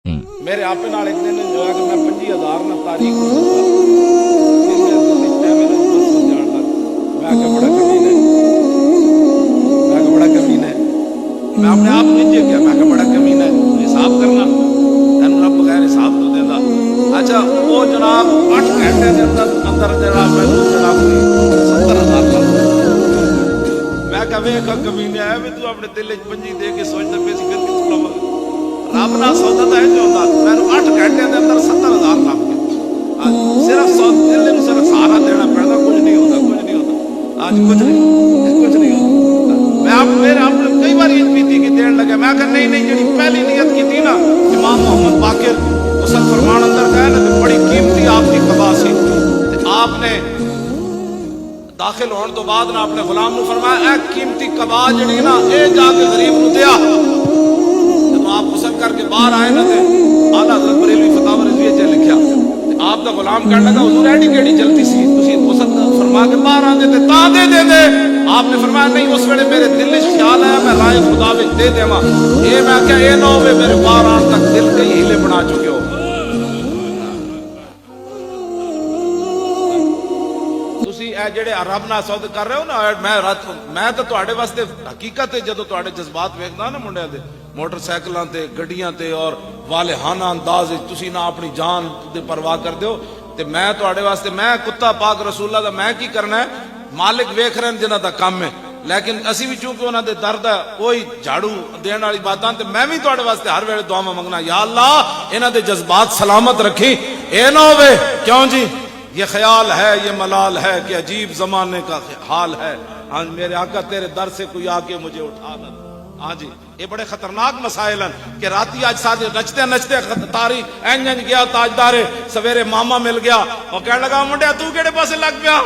میرے آپ نال ایک دن جو ہے کہ میں 50,000 نہ تاریخ بڑا کمینہ ہے. میں اپنے آپ نیچے کیا میں کہ بڑا کمینہ ہے حساب کرنا تین رب بغیر حساب تو دینا. اچھا وہ جناب 8 گھنٹے کے اندر جناب میں جناب 70,000 میں کہ ویکھ کمینہ ہے بھی تو اپنے دل وچ پنجی دے کے سوچدا پئی سی پھر کس کو رب نہ سودا ہے جو ہوندا میں 8 گھنٹے کے اندر 70,000 لب گیا. صرف دل نوں صرف سہارا دینا پڑدا کچھ نہیں ہوتا آج کچھ نہیں ہوتا. میں آپ میرے آپ نے کئی بار یہ پیتی کہ دین لگا میں کہ نہیں جڑی پہلی نیت کی تھی نا امام محمد باقر حسن فرمان اندر گئے نا بڑی قیمتی آپ کی قبا سی تے آپ نے داخل ہونے تو بعد نا اپنے غلام نو فرمایا اے قیمتی قبا جڑی نا اے جا کے غریب نو دیا. جب آپ غسل کر کے باہر آئے نا تے اعلیٰ حضرت بریلوی فتاوی رضویہ چ لکھیا آپ دا غلام کہنے لگا حضور ایڈی کیڑی جلدی سی تسی غسل فرما کے باہر آندے تے تا دے آپ نے فرمایا نہیں اس ویلے میرے دل وچ خیال آیا میں رائے خدا وچ دے دیواں اے میں کہ اے نہ ہوے میرے باہر آن تک دل کئی ہیلے بنا چکے ہو. تسی اے جڑے رب نال سود کر رہے ہو نا میں تے تواڈے واسطے حقیقت ہے جدوں تواڈے جذبات ویکھدا نا منڈیاں دے موٹر سائیکلاں تے گڈیاں تے اور والہانہ انداز وچ تسی نہ اپنی جان دی پرواہ کردے ہو تے میں تواڈے واسطے میں کتا پاک رسول اللہ دا میں کی کرنا ہے مالک ویکھ رہے ہیں جنہاں دا کام ہے لیکن اسی بھی چونکہ انہاں دے درد ہے وہی جھاڑو دین والی باتاں تے میں بھی تواڈے واسطے ہر ویلے دعاواں منگنا یا اللہ انہاں دے جذبات سلامت رکھی اے نہ ہوے کیوں جی یہ خیال ہے یہ ملال ہے کہ عجیب زمانے کا حال ہے. ہاں میرے آقا تیرے در سے کوئی آ کے مجھے اٹھا نہ. ہاں جی یہ بڑے خطرناک مسائل ہیں کہ راتی آج ساتھ نچتے تاریخ اینج گیا تاجدار سویرے ماما مل گیا اور کہنے لگا منڈیا تو کیڑے پاسے لگ پیا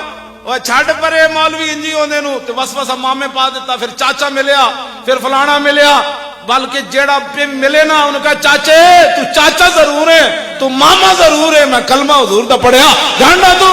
وہ چھڈ پرے مولوی انجی ہوندے نو تے وسوسہ مامے پا دیتا پھر چاچا ملیا پھر فلانا ملیا بلکہ جیڑا ملے نا انہوں کہا چاچے تو چاچا ضرور ہے تو ماما ضرور ہے میں کلمہ حضور دا پڑھیا جاننا تو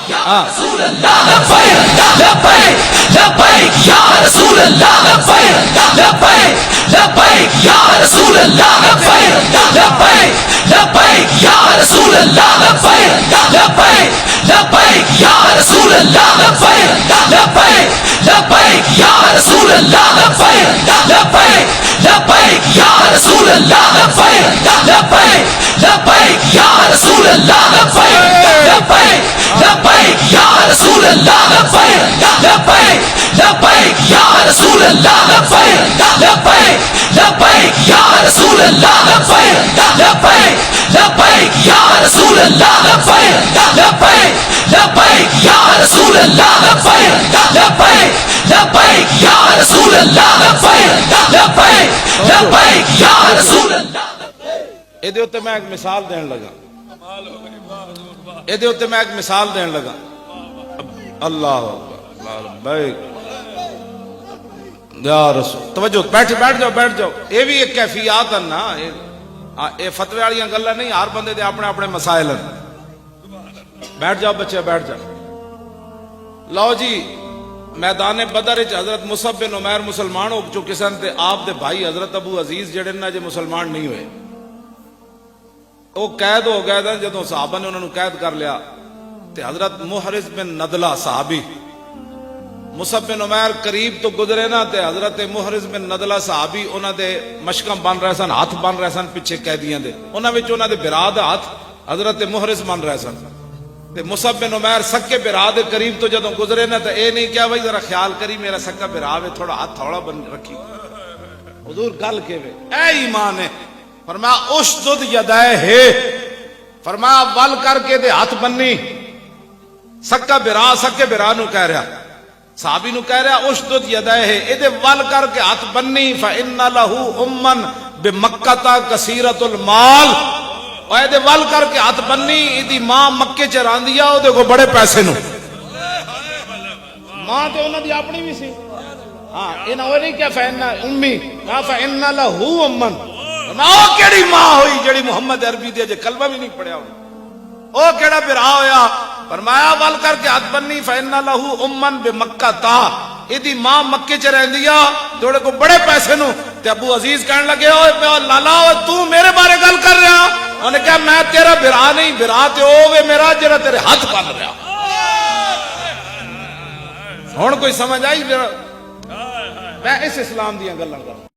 یا رسول اللہ لبیک لبیک لبیک یا رسول اللہ لبیک لبیک لبیک یا رسول اللہ لبیک لبیک لبیک یا رسول اللہ لبیک لبیک لبیک یا رسول اللہ لبیک لبیک لبیک یا رسول اللہ لبیک لبیک لبیک یا رسول اللہ لبیک لبیک لبیک یا رسول اللہ لبیک لبیک لبیک یا رسول اللہ لبیک لبیک لبیک یا رسول اللہ لبیک لبیک لبیک یا رسول اللہ لبیک لبیک لبیک یا رسول اللہ لبیک لبیک لبیک یا رسول اللہ لبیک لبیک لبیک یا رسول اللہ لبیک لبیک لبیک یا رسول اللہ. اے دے اوتے میں ایک مثال دین لگا اے دے اوتے میں ایک مثال دین لگا اللہ اکبر یا رسول توجہ بیٹھ جاؤ اے بھی ایک کیفیات ہے نا اے فتوی والی گلاں نہیں ہر بندے دے اپنے اپنے مسائل ہیں. بیٹھ جاؤ بچے بیٹھ جاؤ. لو جی میدان بدر وچ حضرت مصعب بن عمیر مسلمان ہو چکے سن تے آپ دے بھائی حضرت ابو عزیز جڑے نا جے مسلمان نہیں ہوئے وہ قید ہو گئے تھے. جدوں صحابہ نے انہوں نے قید کر لیا تے حضرت محرز بن ندلہ صحابی مصعب بن عمیر قریب تو گزرے نا تے حضرت محرز بن ندلہ صحابی انہاں دے مشکاں بن رہے سن ہاتھ بن رہے سن پیچھے قیدیاں دے انہاں وچ انہاں دے برا دا ہاتھ حضرت محرز بن رہے سن تے مصعب بن عمیر سکے برا دے قریب تو جدوں گزرے نا تے اے نہیں کیا بھائی ذرا خیال کری میرا سکا برا وے تھوڑا ہاتھ تھوڑا بن رکھی حضور گل کے وے اے ایمان ہے فرمایا اشدد یدائے ہے فرمایا ول کر کے دے ہاتھ بننی سکا برا نو کہہ رہا صحابی نو کہہ رہا اشدد یدائے ہے اے دے ول کر کے ہاتھ بننی فإن له امن بمکہ کثیرۃ المال اے دے ول کر کے ہاتھ بننی ایدی ماں مکے چ راندیا او دے کو بڑے پیسے نو ماں تے انہاں دی اپنی بھی سی ہاں انہاں او نہیں کہ فإن امی فإن له امن نہ کیڑی ماں ہوئی جڑی محمد عربی دے جے کلمہ بھی نہیں پڑھیا او کیڑا برا ہویا فرمایا ول کر کے ہاتھ بننی فإن له امن بمکہ تا ایدی ماں مکے چ رہندیا تھوڑے کو بڑے پیسے نو تے ابو عزیز کہنے لگے اوے لالا تو میرے بارے گل کر کیا میں تیرا برا نہیں، برا تے ہوے میرا جڑا تیرے ہاتھ بن رہا. ہن کوئی سمجھ آئی؟ میں اس اسلام دیاں گلاں کر